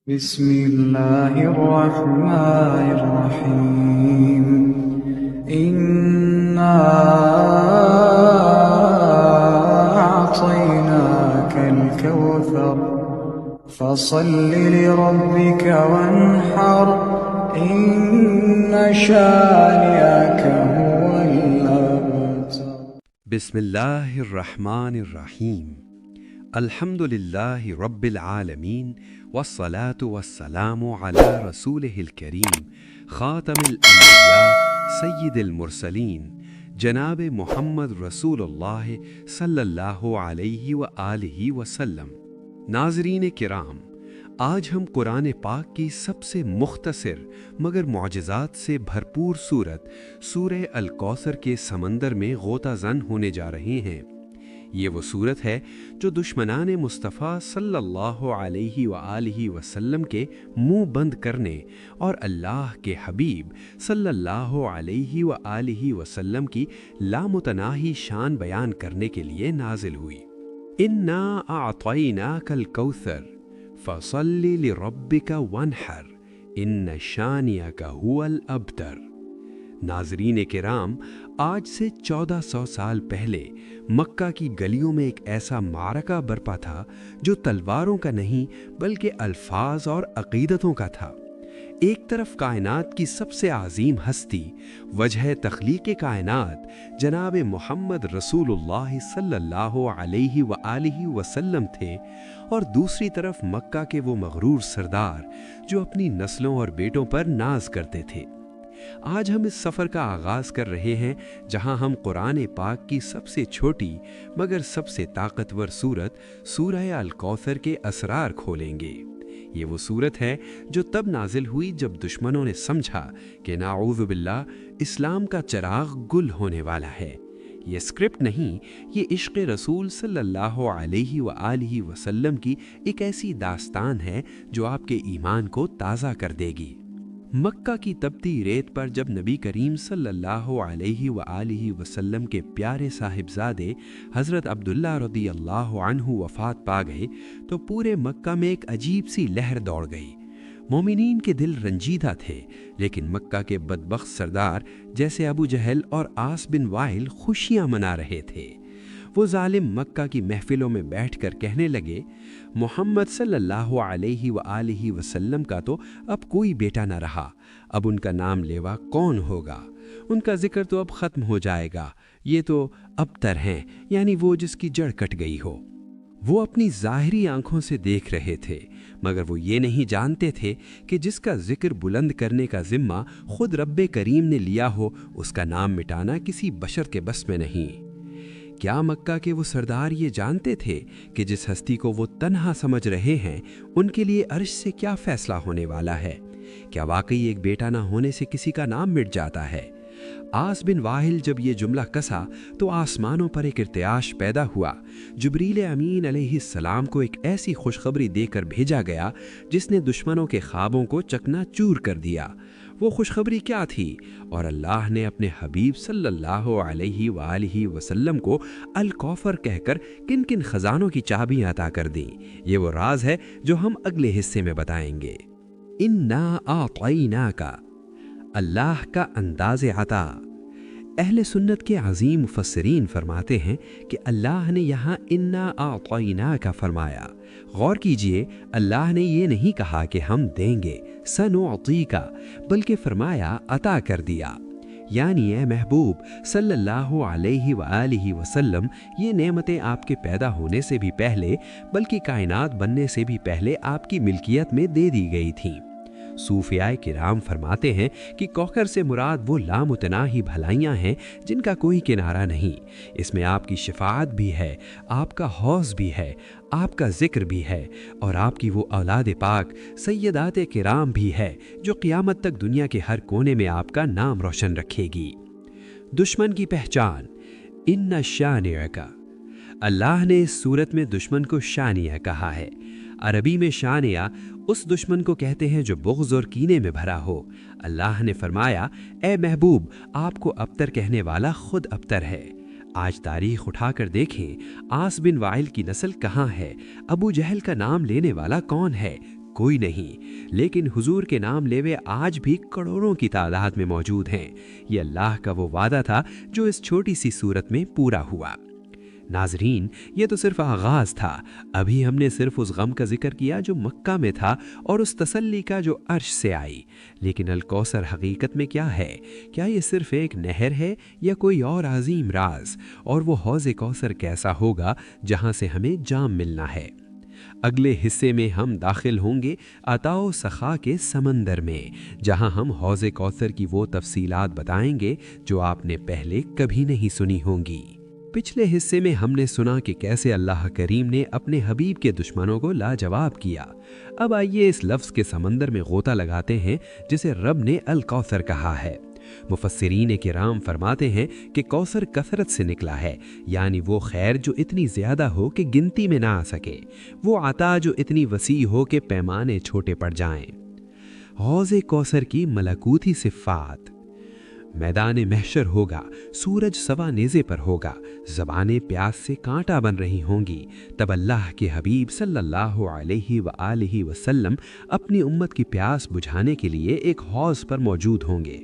بسم الله الرحمن الرحيم إنا أعطيناك الكوثر فصل لربك وانحر إن شانئك هو الأبتر. بسم الله الرحمن الرحيم. الحمد لله رب العالمين والصلاة والسلام على رسوله الكريم خاتم الأنبياء سيد المرسلين جناب محمد رسول اللہ صلی اللہ علیہ وآلہ وسلم. ناظرین کرام، آج ہم قرآن پاک کی سب سے مختصر مگر معجزات سے بھرپور سورت سورہ الکوثر کے سمندر میں غوطہ زن ہونے جا رہے ہیں. یہ وہ سورت ہے جو دشمنان مصطفیٰ صلی اللہ علیہ وآلہ وسلم کے منہ بند کرنے اور اللہ کے حبیب صلی اللہ علیہ وآلہ وسلم کی لامتناہی شان بیان کرنے کے لیے نازل ہوئی. انا اعطیناک الکوثر فصل لربک وانحر ان شانئک هو الابتر. ناظرین کرام، آج سے 1400 سال پہلے مکہ کی گلیوں میں ایک ایسا معرکہ برپا تھا جو تلواروں کا نہیں بلکہ الفاظ اور عقیدتوں کا تھا. ایک طرف کائنات کی سب سے عظیم ہستی، وجہ تخلیق کائنات جناب محمد رسول اللہ صلی اللہ علیہ وآلہ وسلم تھے، اور دوسری طرف مکہ کے وہ مغرور سردار جو اپنی نسلوں اور بیٹوں پر ناز کرتے تھے. آج ہم اس سفر کا آغاز کر رہے ہیں جہاں ہم قرآن پاک کی سب سے چھوٹی مگر سب سے طاقتور سورت سورہ الکوثر کے اسرار کھولیں گے. یہ وہ سورت ہے جو تب نازل ہوئی جب دشمنوں نے سمجھا کہ نعوذ باللہ اسلام کا چراغ گل ہونے والا ہے. یہ اسکرپٹ نہیں، یہ عشق رسول صلی اللہ علیہ وآلہ وسلم کی ایک ایسی داستان ہے جو آپ کے ایمان کو تازہ کر دے گی. مکہ کی تپتی ریت پر جب نبی کریم صلی اللہ علیہ وآلہ وسلم کے پیارے صاحبزادے حضرت عبداللہ رضی اللہ عنہ وفات پا گئے تو پورے مکہ میں ایک عجیب سی لہر دوڑ گئی. مومنین کے دل رنجیدہ تھے، لیکن مکہ کے بدبخت سردار جیسے ابو جہل اور عاص بن وائل خوشیاں منا رہے تھے. وہ ظالم مکہ کی محفلوں میں بیٹھ کر کہنے لگے، محمد صلی اللہ علیہ وآلہ وسلم کا تو اب کوئی بیٹا نہ رہا، اب ان کا نام لیوا کون ہوگا؟ ان کا ذکر تو اب ختم ہو جائے گا، یہ تو ابتر ہیں، یعنی وہ جس کی جڑ کٹ گئی ہو. وہ اپنی ظاہری آنکھوں سے دیکھ رہے تھے، مگر وہ یہ نہیں جانتے تھے کہ جس کا ذکر بلند کرنے کا ذمہ خود رب کریم نے لیا ہو، اس کا نام مٹانا کسی بشر کے بس میں نہیں. کیا مکہ کے وہ سردار یہ جانتے تھے کہ جس ہستی کو وہ تنہا سمجھ رہے ہیں ان کے لیے عرش سے کیا فیصلہ ہونے والا ہے؟ کیا واقعی ایک بیٹا نہ ہونے سے کسی کا نام مٹ جاتا ہے؟ عاص بن واحل جب یہ جملہ کسا تو آسمانوں پر ایک ارتعاش پیدا ہوا. جبریل امین علیہ السلام کو ایک ایسی خوشخبری دے کر بھیجا گیا جس نے دشمنوں کے خوابوں کو چکنا چور کر دیا. وہ خوشخبری کیا تھی؟ اور اللہ نے اپنے حبیب صلی اللہ علیہ وآلہ وسلم کو الکوثر کہہ کر کن کن خزانوں کی چابیاں عطا کر دیں، یہ وہ راز ہے جو ہم اگلے حصے میں بتائیں گے. انا اعطیناک، اللہ کا انداز عطا. اہل سنت کے عظیم مفسرین فرماتے ہیں کہ اللہ نے یہاں انا اعطیناک فرمایا. غور کیجئے، اللہ نے یہ نہیں کہا کہ ہم دیں گے سنعطیک، بلکہ فرمایا عطا کر دیا. یعنی اے محبوب صلی اللہ علیہ وآلہ وسلم، یہ نعمتیں آپ کے پیدا ہونے سے بھی پہلے بلکہ کائنات بننے سے بھی پہلے آپ کی ملکیت میں دے دی گئی تھیں. صوفیاء کرام فرماتے ہیں کہ کوثر سے مراد وہ لامتناہی بھلائیاں ہیں جن کا کوئی کنارہ نہیں. اس میں آپ کی شفاعت بھی ہے، آپ کا حوض بھی ہے، آپ کا ذکر بھی ہے، اور آپ کی وہ اولاد پاک سیدات کرام بھی ہے جو قیامت تک دنیا کے ہر کونے میں آپ کا نام روشن رکھے گی. دشمن کی پہچان، ان شانئک. اللہ نے اس صورت میں دشمن کو شانیہ کہا ہے. عربی میں شانیہ اس دشمن کو کہتے ہیں جو بغض اور کینے میں بھرا ہو. اللہ نے فرمایا، اے محبوب، آپ کو ابتر کہنے والا خود ابتر ہے. آج تاریخ اٹھا کر دیکھیں، عاص بن وائل کی نسل کہاں ہے؟ ابو جہل کا نام لینے والا کون ہے؟ कोई नहीं, लेकिन हुजूर के नाम लेवे आज भी करोड़ों की तादाद में मौजूद हैं। ये अल्लाह का वो वादा था जो इस छोटी सी सूरत में पूरा हुआ। नाजरीन, ये तो सिर्फ आगाज था। अभी हमने सिर्फ उस गम का जिक्र किया जो मक्का में था और उस तसल्ली का जो अर्श से आई। लेकिन अल कौसर हकीकत में क्या है? क्या ये सिर्फ एक नहर है या कोई और अजीम राज? और वो हौज़ कौसर कैसा होगा जहाँ से हमें जाम मिलना है? अगले हिस्से में हम दाखिल होंगे अताओ सखा के समंदर में, जहां हम हौज़ कौसर की वो तफसीलात बताएंगे जो आपने पहले कभी नहीं सुनी होंगी। पिछले हिस्से में हमने सुना कि कैसे अल्लाह करीम ने अपने हबीब के दुश्मनों को लाजवाब किया। अब आइए इस लफ्ज़ के समंदर में गोता लगाते हैं जिसे रब ने अल कौसर कहा है। मुफस्सिरीन किराम फरमाते हैं कि कौसर कसरत से निकला है, यानी वो खैर जो इतनी ज़्यादा हो कि गिनती में ना आ सके, वो अता जो इतनी वसी हो कि पैमाने छोटे पड़ जाएं। हौज़ कौसर की मलकूती सिफ़ात। मैदान महशर होगा, सूरज सवा नेज़े पर होगा, ज़बानें प्यास से कांटा बन रही होंगी। तब अल्लाह के हबीब सल्लल्लाहु अलैहि व आलिहि वसल्लम अपनी उम्मत की प्यास बुझाने के लिए एक हौज़ पर मौजूद होंगे।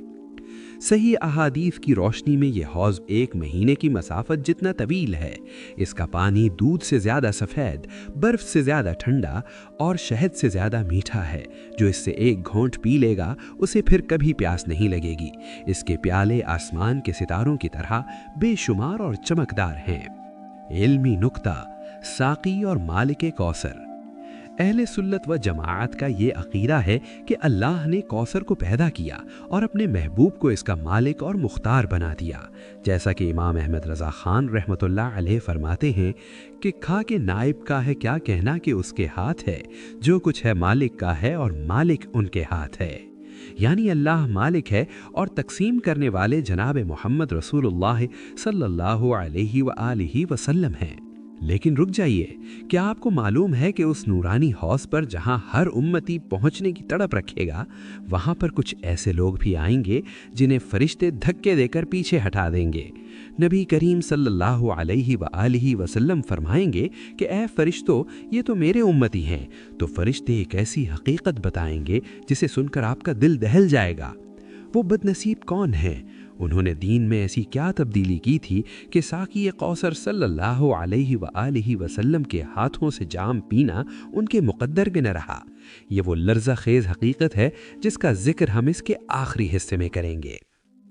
सही अहादीस की रोशनी में यह हौज़ 1 महीने की मसाफत जितना तवील है। इसका पानी दूध से ज़्यादा सफ़ेद, बर्फ़ से ज़्यादा ठंडा और शहद से ज़्यादा मीठा है। जो इससे एक घोंट पी लेगा उसे फिर कभी प्यास नहीं लगेगी। इसके प्याले आसमान के सितारों की तरह बेशुमार और चमकदार हैं। इल्मी नुक्ता, साक़ी और मालिक कौसर। अहले सुन्नत व जमाअत का ये अक़ीदा है कि अल्लाह ने कौसर को पैदा किया और अपने महबूब को इसका मालिक और मुख्तार बना दिया। जैसा कि इमाम अहमद रज़ा ख़ान रहमतुल्लाह अलैह फरमाते हैं कि खा के नाइब का है क्या कहना कि उसके हाथ है, जो कुछ है मालिक का है और मालिक उनके हाथ है। यानी अल्लाह मालिक है और तकसीम करने वाले जनाब मोहम्मद रसूलुल्लाह सल्लल्लाहु अलैहि व आलिहि वसल्लम हैं। लेकिन रुक जाइए, क्या आपको मालूम है कि उस नूरानी हौज़ पर जहां हर उम्मती पहुंचने की तड़प रखेगा, वहां पर कुछ ऐसे लोग भी आएंगे जिन्हें फरिश्ते धक्के देकर पीछे हटा देंगे। नबी करीम सल्लल्लाहु अलैहि व आलिहि वसल्लम फरमाएंगे कि ऐ फरिश्तों, ये तो मेरे उम्मती हैं। तो फरिश्ते एक ऐसी हकीकत बताएंगे जिसे सुनकर आपका दिल दहल जाएगा। वो बदनसीब कौन हैं? उन्होंने दीन में ऐसी क्या तब्दीली की थी कि साक़ी कौसर सल्लल्लाहु अलैहि व आलिहि वसल्लम के हाथों से जाम पीना उनके मुक़द्दर में न रहा। ये वो लर्ज़ा खेज़ हकीकत है जिसका जिक्र हम इसके आखिरी हिस्से में करेंगे।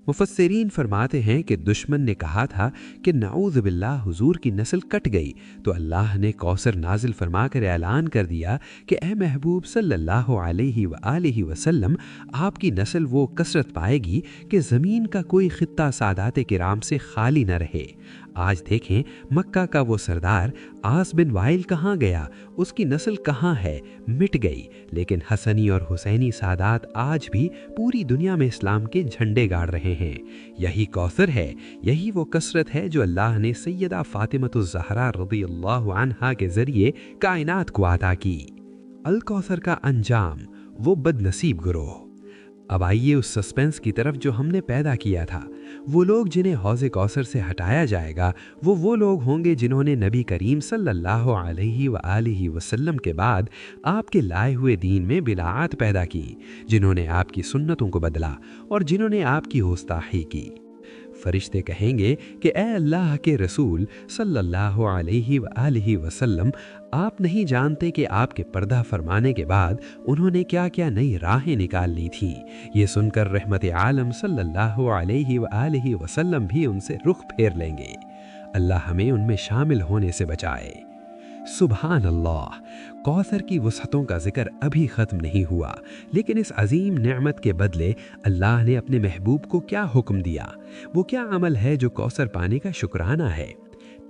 मुफस्सिरीन फरमाते हैं कि दुश्मन ने कहा था कि नाऊज़ बिल्लाह हुजूर की नस्ल कट गई, तो अल्लाह ने कौसर नाजिल फरमाकर ऐलान कर दिया कि ए महबूब सल्लल्लाहु अलैहि व आलिहि वसल्लम, आपकी नस्ल वो कसरत पाएगी कि ज़मीन का कोई ख़ित्ता सादात किराम से खाली न रहे। आज देखें, मक्का का वो सरदार आस बिन वाइल कहाँ गया, उसकी नस्ल कहाँ है, मिट गई। लेकिन हसनी और हुसैनी सादात आज भी पूरी दुनिया में इस्लाम के झंडे गाड़ रहे हैं। यही कौसर है, यही वो कसरत है जो अल्लाह ने सैयदा फातिमतुज़ ज़हरा रज़ियल्लाहु अन्हा के ज़रिए कायनात को अता की। अल कौसर का अंजाम, वो बदनसीब गिरोह। अब आइए उस सस्पेंस की तरफ जो हमने पैदा किया था। वो लोग जिन्हें हौज़ कौसर से हटाया जाएगा, वो लोग होंगे जिन्होंने नबी करीम सल्लल्लाहु अलैहि व आलिहि वसल्लम के बाद आपके लाए हुए दीन में बिलाअत पैदा की, जिन्होंने आपकी सुन्नतों को बदला और जिन्होंने आपकी गुस्ताखी की। फरिश्ते कहेंगे कि ए अल्लाह के रसूल सल्लल्लाहु अलैहि व आलिहि वसल्लम, आप नहीं जानते कि आपके पर्दा फरमाने के बाद उन्होंने क्या क्या नई राहें निकाल ली थीं। ये सुनकर रहमत आलम सल्लल्लाहु अलैहि व आलिहि वसल्लम भी उनसे रुख फेर लेंगे। अल्लाह हमें उनमें शामिल होने से बचाए। सुभान अल्लाह, कौसर की वसअतों का जिक्र अभी ख़त्म नहीं हुआ, लेकिन इस अजीम नेमत के बदले अल्लाह ने अपने महबूब को क्या हुक्म दिया, वो क्या अमल है जो कौसर पाने का शुक्राना है।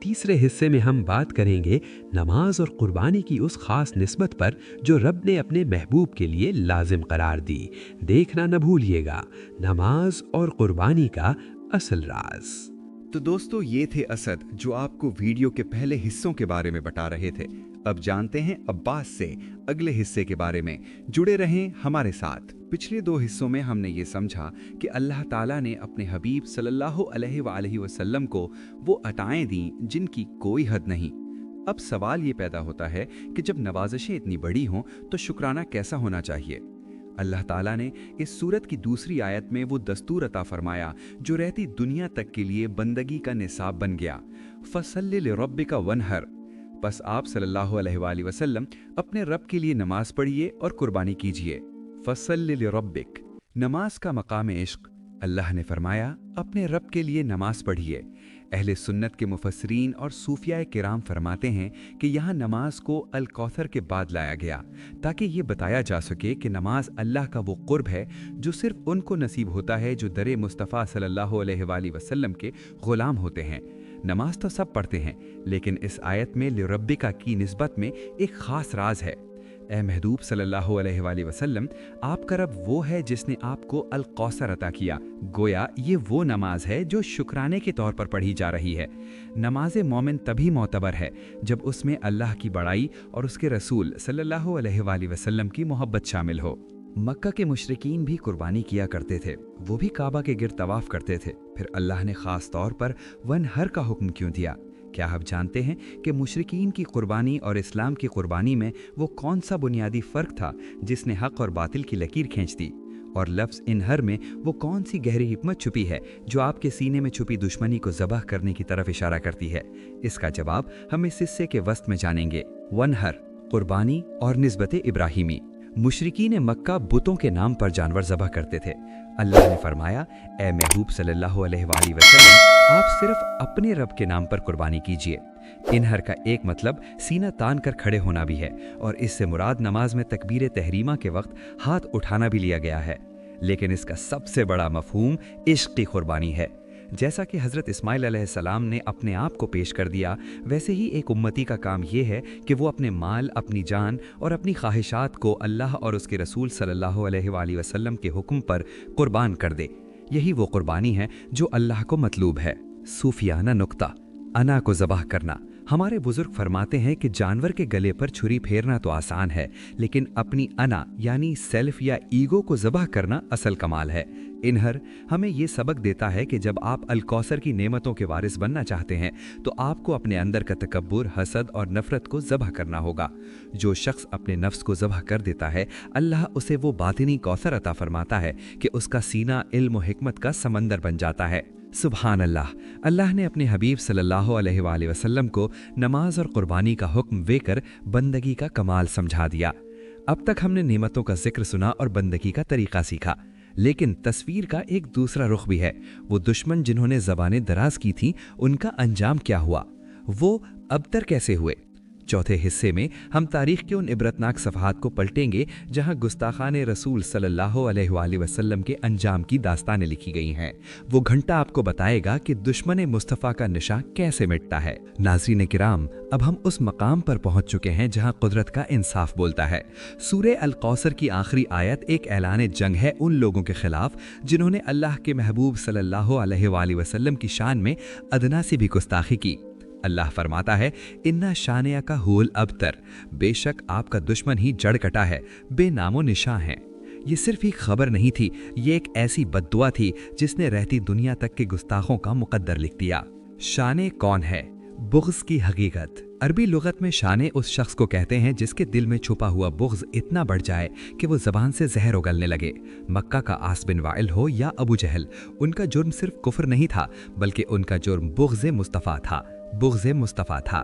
तीसरे हिस्से में हम बात करेंगे नमाज और कुर्बानी की उस ख़ास निस्बत पर जो रब ने अपने महबूब के लिए लाजिम करार दी। देखना न भूलिएगा, नमाज और कुर्बानी का असल राज। तो दोस्तों, ये थे असद जो आपको वीडियो के पहले हिस्सों के बारे में बता रहे थे। अब जानते हैं अब्बास से अगले हिस्से के बारे में। जुड़े रहें हमारे साथ। पिछले 2 हिस्सों में हमने ये समझा कि अल्लाह ताला ने अपने हबीब सल्लल्लाहु अलैहि वसल्लम को वो अताएं दी जिनकी कोई हद नहीं। अब सवाल ये पैदा होता है कि जब नवाजिशें इतनी बड़ी हों तो शुक्राना कैसा होना चाहिए। अल्लाह ताला ने इस सूरत की दूसरी आयत में वो दस्तूर अता फरमाया जो रहती दुनिया तक के लिए बंदगी का निसाब बन गया। फसल्लि लिरब्बिका वनहर, बस आप सल्लल्लाहु अलैहि वसल्लम अपने रब के लिए नमाज पढ़िए और कुर्बानी कीजिए। फसल्लि लिरब्बिक, नमाज का मकाम इश्क। अल्लाह ने फरमाया अपने रब के लिए नमाज पढ़िए। अहले सुन्नत के मुफस्सिरीन और सूफिया किराम फरमाते हैं कि यहाँ नमाज को अल कौसर के बाद लाया गया ताकि ये बताया जा सके कि नमाज अल्लाह का वो कुर्ब है जो सिर्फ उनको नसीब होता है जो दरे मुस्तफ़ा सल्लल्लाहु अलैहि वसल्लम के ग़ुलाम होते हैं। नमाज तो सब पढ़ते हैं, लेकिन इस आयत में लिरब्बिका की निस्बत में एक ख़ास राज है। ए महबूब सल्लल्लाहु अलैहि वसल्लम, आपका रब वो है जिसने आपको अल कौसर अता किया। गोया ये वो नमाज है जो शुक्राने के तौर पर पढ़ी जा रही है। नमाज मोमिन तभी मोतबर है जब उसमें अल्लाह की बड़ाई और उसके रसूल सल्लल्लाहु अलैहि वसल्लम की मोहब्बत शामिल हो। मक्का के मुशरिकीन भी कुर्बानी किया करते थे, वो भी काबा के गिर्द तवाफ करते थे। फिर अल्लाह ने ख़ास तौर पर वन हर का हुक्म क्यों दिया? क्या आप जानते हैं कि मुशरिकीन की कुर्बानी और इस्लाम की कुर्बानी में वो कौन सा बुनियादी फ़र्क था जिसने हक़ और बातिल की लकीर खींच दी? और लफ्ज़ इनहर में वो कौन सी गहरी हिकमत छुपी है जो आपके सीने में छुपी दुश्मनी को ज़बह करने की तरफ इशारा करती है? इसका जवाब हम इस हिस्से के वस्त में जानेंगे। वनहर, कुर्बानी और निस्बत इब्राहिमी। मुशरिकीन मक्का बुतों के नाम पर जानवर ज़बह करते थे। अल्लाह ने फरमाया, ए महबूब सल्लल्लाहु अलैहि वसल्लम, आप सिर्फ अपने रब के नाम पर कुर्बानी कीजिए। इनहर का एक मतलब सीना तान कर खड़े होना भी है, और इससे मुराद नमाज में तकबीर तहरीमा के वक्त हाथ उठाना भी लिया गया है। लेकिन इसका सबसे बड़ा मफहूम इश्क की कुर्बानी है। जैसा कि हज़रत इस्माइल अलैहिस्सलाम ने अपने आप को पेश कर दिया, वैसे ही एक उम्मती का काम ये है कि वो अपने माल, अपनी जान और अपनी ख्वाहिशात को अल्लाह और उसके रसूल सल्लल्लाहु अलैहि वसल्लम के हुक्म पर कुर्बान कर दे। यही वो कुर्बानी है जो अल्लाह को मतलूब है। सूफियाना नुक्ता, अना को ज़बाह करना। हमारे बुजुर्ग फरमाते हैं कि जानवर के गले पर छुरी फेरना तो आसान है, लेकिन अपनी अना यानी सेल्फ या ईगो को ज़बाह करना असल कमाल है। इनहर हमें ये सबक देता है कि जब आप अल कौसर की नेमतों के वारिस बनना चाहते हैं तो आपको अपने अंदर का तकब्बुर, हसद और नफ़रत को ज़बाह करना होगा। जो शख्स अपने नफ्स को ज़बाह कर देता है, अल्लाह उसे वो बातिनी कौसर अता फरमाता है कि उसका सीना इल्म व हिकमत का समंदर बन जाता है। सुभान अल्लाह। अल्लाह ने अपने हबीब सल्लल्लाहु अलैहि वसल्लम को नमाज और कुर्बानी का हुक्म देकर बंदगी का कमाल समझा दिया। अब तक हमने नेमतों का जिक्र सुना और बंदगी का तरीका सीखा, लेकिन तस्वीर का एक दूसरा रुख भी है। वो दुश्मन जिन्होंने ज़बानें दराज की थीं, उनका अंजाम क्या हुआ? वो अबतर कैसे हुए? चौथे हिस्से में हम तारीख के उन इबरतनाक सफ़हात को पलटेंगे जहां गुस्ताखाने रसूल सल्लल्लाहु अलैहि वसल्लम के अंजाम की दास्तानें लिखी गई हैं। वो घंटा आपको बताएगा कि दुश्मन मुस्तफ़ा का निशा कैसे मिटता है। नाज़रीन किराम, अब हम उस मकाम पर पहुंच चुके हैं जहां कुदरत का इंसाफ बोलता है। सूरे अल कौसर की आखिरी आयत एक ऐलान जंग है उन लोगों के खिलाफ जिन्होंने अल्लाह के महबूब सल्लल्लाहु अलैहि वसल्लम की शान में अदना से भी गुस्ताखी की। अल्लाह फरमाता है, इन्ना शानिया का हुल अबतर, बेशक आपका दुश्मन ही जड़ कटा है, बेनामो निशां है। ये सिर्फ एक खबर नहीं थी, ये एक ऐसी बद्दुआ थी जिसने रहती दुनिया तक के गुस्ताखों का मुकद्दर लिख दिया। शाने कौन है? बुग़्ज़ की हकीकत। अरबी लुगत में शाने उस शख्स को कहते हैं जिसके दिल में छुपा हुआ बुग़्ज़ इतना बढ़ जाए कि वो ज़बान से जहर उगलने लगे। मक्का का आस बिन वाइल हो या अबू जहल, उनका जुर्म सिर्फ कुफ्र नहीं था, बल्कि उनका जुर्म बुग़्ज़ मुस्तफ़ा था। बुग़्ज़ मुस्तफ़ा था।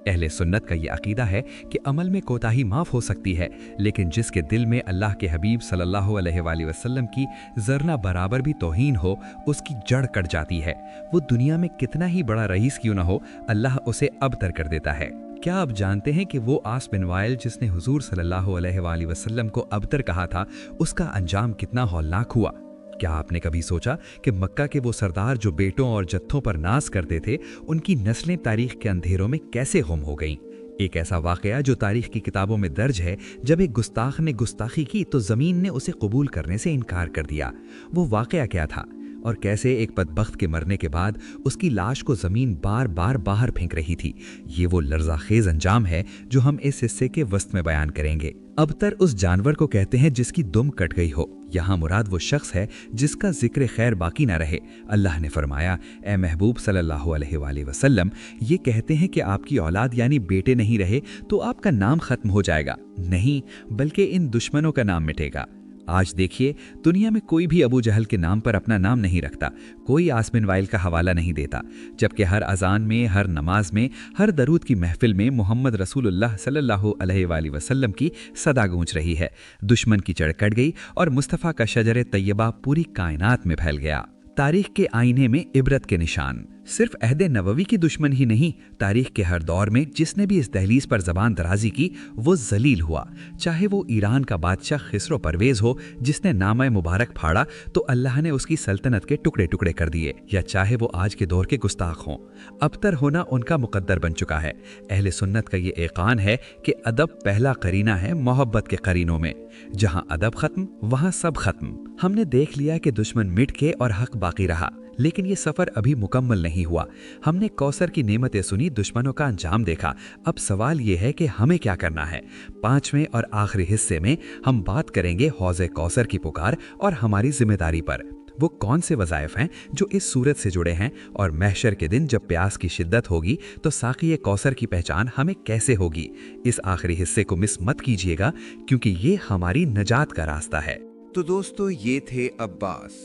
अहले सुन्नत का ये अकीदा है कि अमल में कोताही माफ़ हो सकती है, लेकिन जिसके दिल में अल्लाह के हबीब सल्लल्लाहु अलैहि वसल्लम की ज़र्रा बराबर भी तौहीन हो, उसकी जड़ कट जाती है। वो दुनिया में कितना ही बड़ा रईस क्यों ना हो, अल्लाह उसे अबतर कर देता है। क्या आप जानते हैं कि वो आस बिन वाइल जिसने हुजूर सल्लल्लाहु अलैहि वसल्लम को अबतर कहा था, उसका अंजाम कितना हौलनाक हुआ? क्या आपने कभी सोचा कि मक्का के वो सरदार जो बेटों और जत्थों पर नाज करते थे, उनकी नस्लें तारीख के अंधेरों में कैसे गुम हो गईं? एक ऐसा वाक़या जो तारीख की किताबों में दर्ज है, जब एक गुस्ताख ने गुस्ताखी की तो ज़मीन ने उसे कबूल करने से इनकार कर दिया। वो वाक़या क्या था और कैसे एक बदबख्त के मरने के बाद उसकी लाश को ज़मीन बार बार बाहर फेंक रही थी? ये वो लर्ज़ाखेज़ अंजाम है जो हम इस हिस्से के वस्त में बयान करेंगे। अबतर उस जानवर को कहते हैं जिसकी दुम कट गई हो। यहाँ मुराद वो शख्स है जिसका जिक्र खैर बाकी ना रहे। अल्लाह ने फरमाया, ए महबूब सल्लल्लाहु अलैहि वसल्लम, ये कहते हैं कि आपकी औलाद यानी बेटे नहीं रहे तो आपका नाम खत्म हो जाएगा। नहीं, बल्कि इन दुश्मनों का नाम मिटेगा। आज देखिए, दुनिया में कोई भी अबू जहल के नाम पर अपना नाम नहीं रखता, कोई आसमिन वाइल का हवाला नहीं देता, जबकि हर अजान में, हर नमाज में, हर दरूद की महफिल में मोहम्मद रसूलुल्लाह सल्लल्लाहु अलैहि वसल्लम की सदा गूंज रही है। दुश्मन की जड़ कट गई और मुस्तफ़ा का शजर तैयबा पूरी कायनात में फैल गया। तारीख के आईने में इबरत के निशान। सिर्फ अहद नबवी की दुश्मन ही नहीं, तारीख के हर दौर में जिसने भी इस दहलीज पर जबान दराजी की वो जलील हुआ। चाहे वो ईरान का बादशाह खिसरो परवेज हो जिसने नामा मुबारक फाड़ा तो अल्लाह ने उसकी सल्तनत के टुकड़े टुकड़े कर दिए, या चाहे वो आज के दौर के गुस्ताख हों, अबतर होना उनका मुकद्दर बन चुका है। अहले सुन्नत का ये एकान है कि अदब पहला करीना है मोहब्बत के करीनों में। जहाँ अदब खत्म वहाँ सब खत्म। हमने देख लिया कि दुश्मन मिट के और हक बाकी रहा, लेकिन ये सफर अभी मुकम्मल नहीं हुआ। हमने कौसर की नेमतें सुनी, दुश्मनों का अंजाम देखा। अब सवाल ये है कि हमें क्या करना है। 5वें और आखिरी हिस्से में हम बात करेंगे हौज़े कौसर की पुकार और हमारी जिम्मेदारी पर। वो कौन से वज़ाइफ हैं जो इस सूरत से जुड़े हैं, और महशर के दिन जब प्यास की शिद्दत होगी तो साक़ी कौसर की पहचान हमें कैसे होगी। इस आखिरी हिस्से को मिस मत कीजिएगा, क्योंकि ये हमारी नजात का रास्ता है। तो दोस्तों, ये थे अब्बास।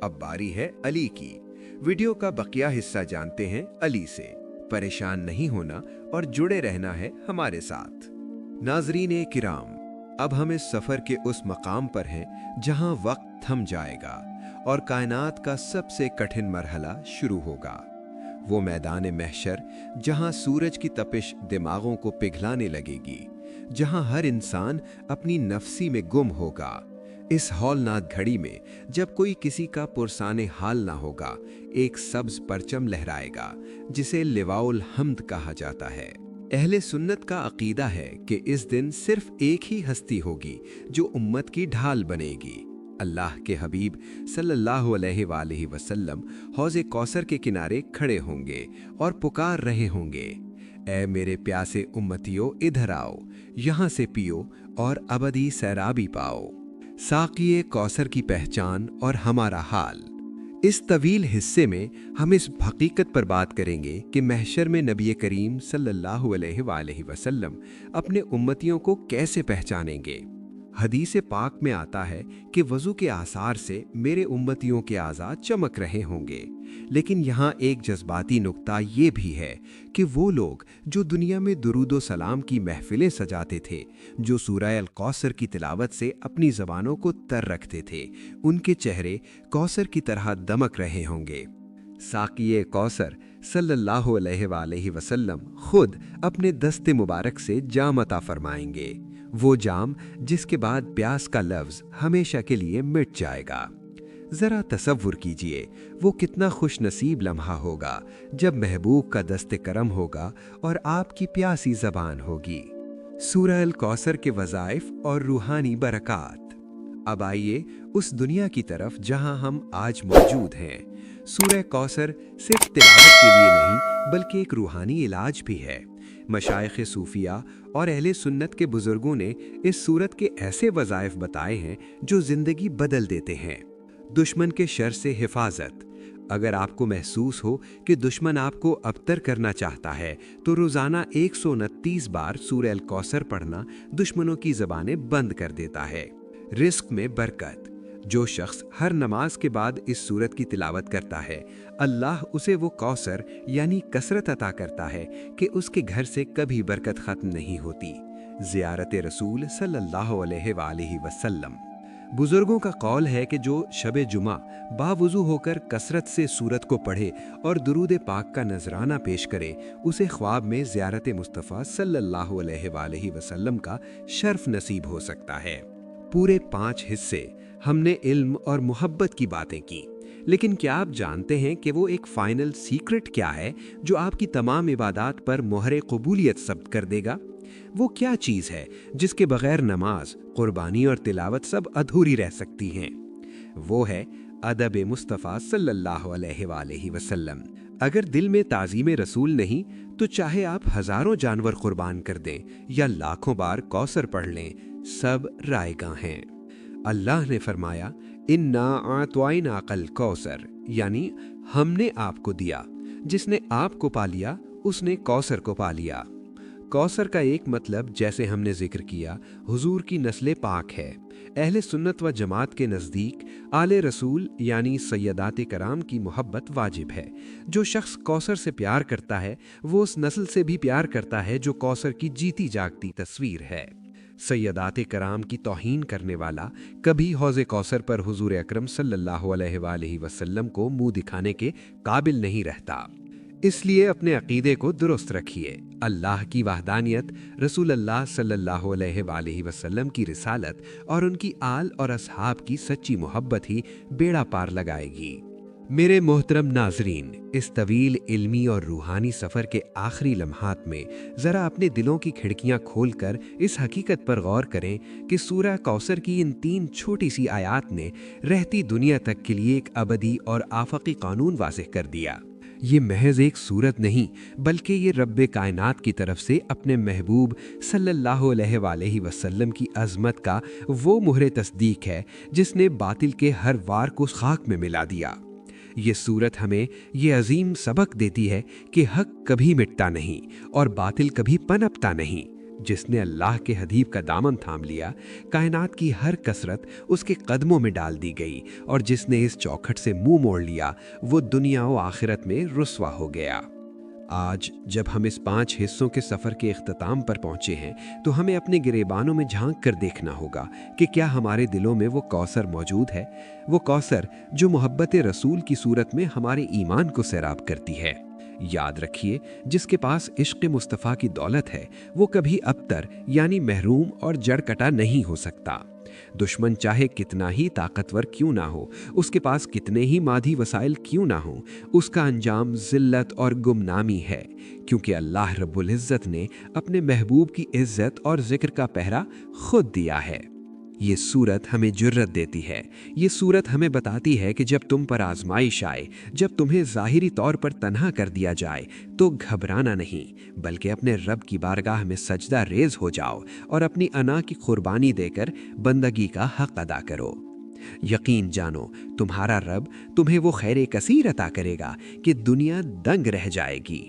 अब बारी है अली की। वीडियो का बकिया हिस्सा जानते हैं अली से। परेशान नहीं होना और जुड़े रहना है हमारे साथ। नाजरीन किराम, अब हम इस सफर के उस मकाम पर हैं जहां वक्त थम जाएगा और कायनात का सबसे कठिन मरहला शुरू होगा। वो मैदान महशर जहां सूरज की तपिश दिमागों को पिघलाने लगेगी, जहां हर इंसान अपनी नफसी में गुम होगा। इस हौलनाक घड़ी में जब कोई किसी का पुरसाने हाल ना होगा, एक सब्ज परचम लहराएगा जिसे लिवाउल हम्द कहा जाता है। अहले सुन्नत का अकीदा है कि इस दिन सिर्फ एक ही हस्ती होगी जो उम्मत की ढाल बनेगी। अल्लाह के हबीब सल्लल्लाहु अलैहि वसल्लम हौज़े कौसर के किनारे खड़े होंगे और पुकार रहे होंगे, ऐ मेरे प्यासे उम्मतियों, इधर आओ, यहाँ से पियो और अबदी सैराबी पाओ। साक़िए कौसर की पहचान और हमारा हाल। इस तवील हिस्से में हम इस हकीकत पर बात करेंगे कि महशर में नबी करीम सल्लल्लाहु अलैहि वसल्लम अपने उम्मतियों को कैसे पहचानेंगे। हदीस पाक में आता है कि वज़ू के आसार से मेरे उम्मतियों के आज़ा चमक रहे होंगे। लेकिन यहाँ एक जज्बाती नुक्ता ये भी है कि वो लोग जो दुनिया में दुरूद व सलाम की महफिलें सजाते थे, जो सूरह अल कौसर की तिलावत से अपनी ज़बानों को तर रखते थे, उनके चेहरे कौसर की तरह दमक रहे होंगे। साक़िए कौसर सल्लल्लाहु अलैहि वसल्लम खुद अपने दस्ते मुबारक से जाम अता फरमाएंगे, वो जाम जिसके बाद प्यास का लफ्ज़ हमेशा के लिए मिट जाएगा। ज़रा तसव्वुर कीजिए वो कितना खुश नसीब लम्हा होगा जब महबूब का दस्ते करम होगा और आपकी प्यासी ज़बान होगी। सूरह अल कौसर के वज़ाइफ और रूहानी बरक़ात। अब आइए उस दुनिया की तरफ जहां हम आज मौजूद हैं। सूरह कौसर सिर्फ तिलावत के लिए नहीं बल्कि एक रूहानी इलाज भी है। मशाइख़ सूफिया और अहले सुन्नत के बुजुर्गों ने इस सूरत के ऐसे वज़ाइफ बताए हैं जो ज़िंदगी बदल देते हैं। दुश्मन के शर से हिफाजत। अगर आपको महसूस हो कि दुश्मन आपको अबतर करना चाहता है तो रोज़ाना 129 बार सूरह अल कौसर पढ़ना दुश्मनों की ज़बानें बंद कर देता है। रिस्क में बरकत। जो शख्स हर नमाज के बाद इस सूरत की तिलावत करता है, अल्लाह उसे वो कौसर यानी कसरत अता करता है कि उसके घर से कभी बरकत ख़त्म नहीं होती। ज़ियारत रसूल सल्लल्लाहु अलैहि वसल्लम। बुजुर्गों का कौल है कि जो शब जुमा बावुज़ू होकर कसरत से सूरत को पढ़े और दुरूद पाक का नजराना पेश करे, उसे ख्वाब में ज़ियारत मुस्तफ़ा सल्लल्लाहु अलैहि वसल्लम का शर्फ नसीब हो सकता है। पूरे 5 हिस्से हमने इल्म और मोहब्बत की बातें की, लेकिन क्या आप जानते हैं कि वो एक फाइनल सीक्रेट क्या है जो आपकी तमाम इबादात पर मोहरे कबूलियत सब्त कर देगा? वो क्या चीज़ है जिसके बगैर नमाज, कुर्बानी और तिलावत सब अधूरी रह सकती हैं? वो है अदब मुस्तफ़ा सल्लल्लाहु अलैहि वसल्लम। अगर दिल में ताज़ीम रसूल नहीं तो चाहे आप हज़ारों जानवर कुर्बान कर दें या लाखों बार कौसर पढ़ लें, सब रायगां हैं। अल्लाह ने फरमाया, इन्ना आतवाइना कल कौसर, यानी हमने आपको दिया। जिसने आपको पा लिया उसने कौसर को पा लिया। कौसर का एक मतलब, जैसे हमने जिक्र किया, हुजूर की नस्ल पाक है। अहले सुन्नत व जमात के नज़दीक आले रसूल यानी सैयदात कराम की मोहब्बत वाजिब है। जो शख्स कौसर से प्यार करता है वो उस नस्ल से भी प्यार करता है जो कौसर की जीती जागती तस्वीर है। सैयदात कराम की तौहीन करने वाला कभी हौज़े कौसर पर हुजूर अकरम सल्लल्लाहु अलैहि वसल्लम को मुंह दिखाने के काबिल नहीं रहता। इसलिए अपने अकीदे को दुरुस्त रखिए। अल्लाह की वहदानियत, रसूलुल्लाह सल्लल्लाहु अलैहि वसल्लम की रिसालत और उनकी आल और असहाब की सच्ची मोहब्बत ही बेड़ा पार लगाएगी। मेरे मोहतरम नाजरीन, इस तवील इल्मी और रूहानी सफ़र के आखिरी लम्हात में ज़रा अपने दिलों की खिड़कियाँ खोलकर इस हकीकत पर गौर करें कि सूरह कौसर की इन 3 छोटी सी आयात ने रहती दुनिया तक के लिए एक अबदी और आफकी कानून वाज़ेह कर दिया। ये महज एक सूरत नहीं, बल्कि ये रब्बे कायनात की तरफ से अपने महबूब सल्लल्लाहु अलैहि वसल्लम की अज़मत का वो मुहरे तस्दीक है जिसने बातिल के हर वार को खाक में मिला दिया। ये सूरत हमें ये अजीम सबक देती है कि हक कभी मिटता नहीं और बातिल कभी पनपता नहीं। जिसने अल्लाह के हबीब का दामन थाम लिया, कायनात की हर कसरत उसके कदमों में डाल दी गई, और जिसने इस चौखट से मुंह मोड़ लिया वो दुनिया व आखिरत में रुस्वा हो गया। आज जब हम इस 5 हिस्सों के सफ़र के इख्तिताम पर पहुँचे हैं तो हमें अपने गिरेबानों में झांक कर देखना होगा कि क्या हमारे दिलों में वो कौसर मौजूद है, वो कौसर जो मोहब्बत रसूल की सूरत में हमारे ईमान को सैराब करती है। याद रखिए, जिसके पास इश्क़ मुस्तफ़ा की दौलत है वो कभी अबतर यानी महरूम और जड़ कटा नहीं हो सकता। दुश्मन चाहे कितना ही ताकतवर क्यों ना हो, उसके पास कितने ही मादी वसाइल क्यों ना हो, उसका अंजाम ज़िल्लत और गुमनामी है, क्योंकि अल्लाह रब्बुल इज़्ज़त ने अपने महबूब की इज़्ज़त और ज़िक्र का पहरा खुद दिया है। ये सूरत हमें जुर्रत देती है। ये सूरत हमें बताती है कि जब तुम पर आजमाइश आए, जब तुम्हें ज़ाहिरी तौर पर तन्हा कर दिया जाए, तो घबराना नहीं, बल्कि अपने रब की बारगाह में सजदा रेज हो जाओ और अपनी अना की कुर्बानी देकर बंदगी का हक अदा करो। यकीन जानो, तुम्हारा रब तुम्हें वो खैर कसीर अता करेगा कि दुनिया दंग रह जाएगी।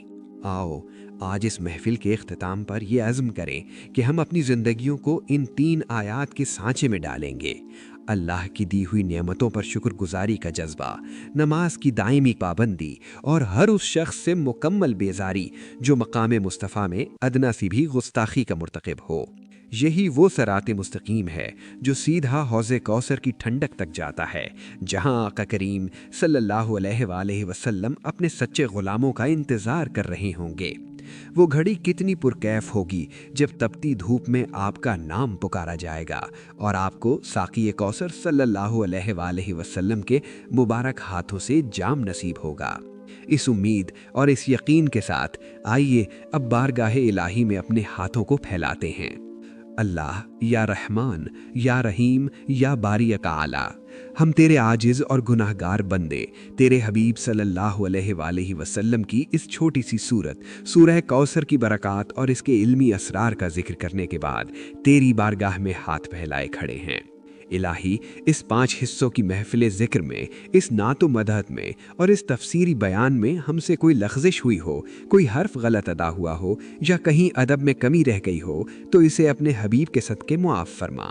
आओ आज इस महफिल के इख्तिताम पर यह अज़्म करें कि हम अपनी ज़िंदगियों को इन 3 आयात के सांचे में डालेंगे। अल्लाह की दी हुई नेमतों पर शुक्रगुजारी का जज्बा, नमाज की दायमी पाबंदी और हर उस शख्स से मुकम्मल बेजारी जो मकाम मुस्तफ़ा में अदना सी भी गुस्ताखी का मुर्तकिब हो। यही वो सराते मुस्तकीम है जो सीधा हौज़े कौसर की ठंडक तक जाता है, जहां आका करीम सल्लल्लाहु अलैहि वसल्लम अपने सच्चे ग़ुलामों का इंतज़ार कर रहे होंगे। वो घड़ी कितनी पुरकैफ होगी जब तपती धूप में आपका नाम पुकारा जाएगा और आपको साक़ी कौसर सल्लल्लाहु अलैहि वसल्लम के मुबारक हाथों से जाम नसीब होगा। इस उम्मीद और इस यकीन के साथ आइए अब बारगाहे इलाही में अपने हाथों को फैलाते हैं। अल्लाह या रहमान या रहीम या बारी आला, हम तेरे आजिज़ और गुनाहगार बंदे तेरे हबीब सल्लल्लाहु अलैहि वसल्लम की इस छोटी सी सूरत सूरह कौसर की बरक़ात और इसके इल्मी असरार का जिक्र करने के बाद तेरी बारगाह में हाथ फैलाए खड़े हैं। इलाही, इस 5 हिस्सों की महफिल ज़िक्र में, इस नातो मदहत में और इस तफसीरी बयान में हमसे कोई लग़ज़िश हुई हो, कोई हर्फ गलत अदा हुआ हो या कहीं अदब में कमी रह गई हो तो इसे अपने हबीब के सदक़े मुआफ़ फरमा।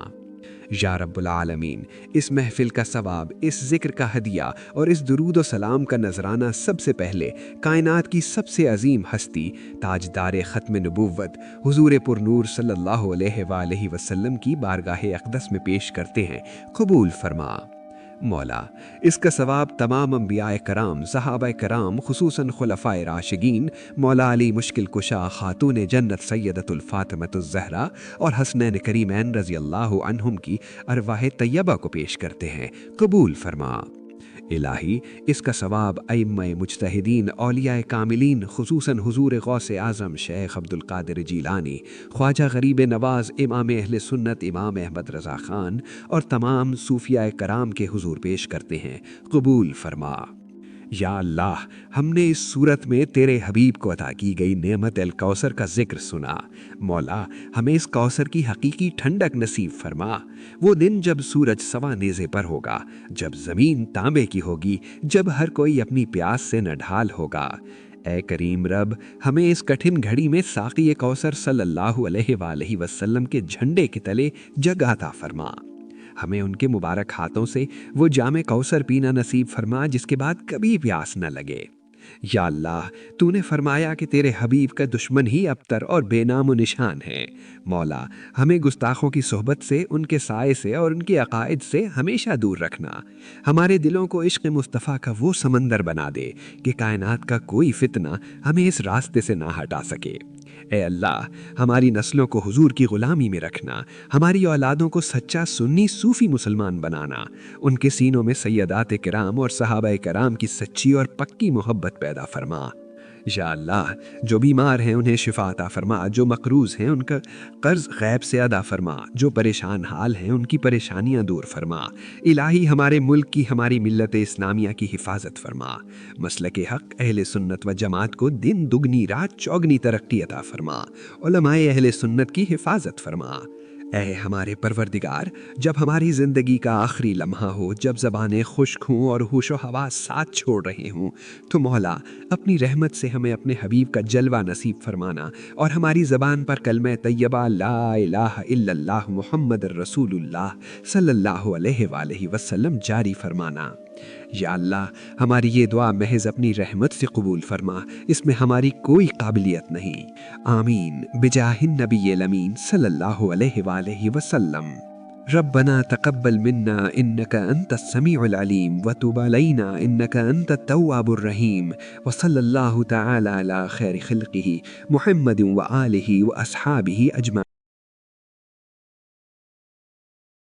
या रब्बुल आलमीन, इस महफिल का सवाब, इस ज़िक्र का हदिया और इस दुरूद व सलाम का नजराना सबसे पहले कायनात की सबसे अजीम हस्ती ताजदार ख़त्म नबुव्वत हुजूर पुरनूर सल्लल्लाहु अलैहि वसल्लम की बारगाह अक़दस में पेश करते हैं, कबूल फरमा। मौला, इसका सवाब तमाम अंबियाए कराम, सहाबाए कराम, खुसूसन खुलफ़ाए राशिदीन, मौला अली मुश्किल कुशा, खातून जन्नत सैयदतुल फ़ातिमतुज़ ज़हरा और हसनैन करीमैन रज़ी अल्लाहु अन्हुम की अरवाह तैयबा को पेश करते हैं, कबूल फरमा। इलाही, इसका सवाब अइम्माए मुज्तहिदीन, औलियाए कामिलीन, खुसूसन हुजूर गौसे आज़म शेख अब्दुल कादिर जीलानी, ख्वाजा गरीब नवाज़, इमाम अहले सुन्नत इमाम अहमद रज़ा ख़ान और तमाम सूफियाए कराम के हुजूर पेश करते हैं, कबूल फरमा। یا اللہ، ہم نے اس صورت میں تیرے حبیب کو عطا کی گئی نعمت الکوثر کا ذکر سنا۔ مولا، ہمیں اس کوثر کی حقیقی ٹھنڈک نصیب فرما۔ وہ دن جب سورج سوا نیزے پر ہوگا، جب زمین تانبے کی ہوگی، جب ہر کوئی اپنی پیاس سے نڈھال ہوگا۔ اے کریم رب، ہمیں اس کٹھن گھڑی میں ساقی کوثر صلی اللہ علیہ وآلہ وسلم کے جھنڈے کے تلے جگہ عطا فرما۔ ہمیں ان کے مبارک ہاتھوں سے وہ جام کوثر پینا نصیب فرما جس کے بعد کبھی پیاس نہ لگے۔ یا اللہ، تو نے فرمایا کہ تیرے حبیب کا دشمن ہی ابتر اور بے نام و نشان ہے۔ مولا، ہمیں گستاخوں کی صحبت سے، ان کے سائے سے اور ان کے عقائد سے ہمیشہ دور رکھنا۔ ہمارے دلوں کو عشق مصطفیٰ کا وہ سمندر بنا دے کہ کائنات کا کوئی فتنہ ہمیں اس راستے سے نہ ہٹا سکے۔ اے اللہ، ہماری نسلوں کو حضور کی غلامی میں رکھنا، ہماری اولادوں کو سچا سنی صوفی مسلمان بنانا، ان کے سینوں میں سیدات کرام اور صحابہ کرام کی سچی اور پکی محبت پیدا فرما۔ یا اللہ، جو بیمار ہیں انہیں شفا عطا فرما، جو مقروض ہیں ان کا قرض غیب سے ادا فرما، جو پریشان حال ہیں ان کی پریشانیاں دور فرما۔ الہی، ہمارے ملک کی، ہماری ملت اسلامیہ کی حفاظت فرما۔ مسلک حق اہل سنت و جماعت کو دن دگنی رات چوگنی ترقی عطا فرما۔ علماء اہل سنت کی حفاظت فرما۔ اے ہمارے پروردگار، جب ہماری زندگی کا آخری لمحہ ہو، جب زبانیں خشک ہوں اور ہوش و حواس ساتھ چھوڑ رہے ہوں، تو مولا اپنی رحمت سے ہمیں اپنے حبیب کا جلوہ نصیب فرمانا اور ہماری زبان پر کلمہ طیبہ لا الہ الا اللہ محمد الرسول اللہ صلی اللہ علیہ وآلہ وسلم جاری فرمانا۔ یا اللہ، ہماری یہ دعا محض اپنی رحمت سے قبول فرما، اس میں ہماری کوئی قابلیت نہیں۔ آمین بجاہ النبی الامین صلی اللہ علیہ وآلہ وسلم۔ ربنا تقبل منا انك انت السميع العليم وتب علينا انك انت التواب الرحيم وصلى الله تعالى على خير خلقه محمد وآله واصحابه اجمعين۔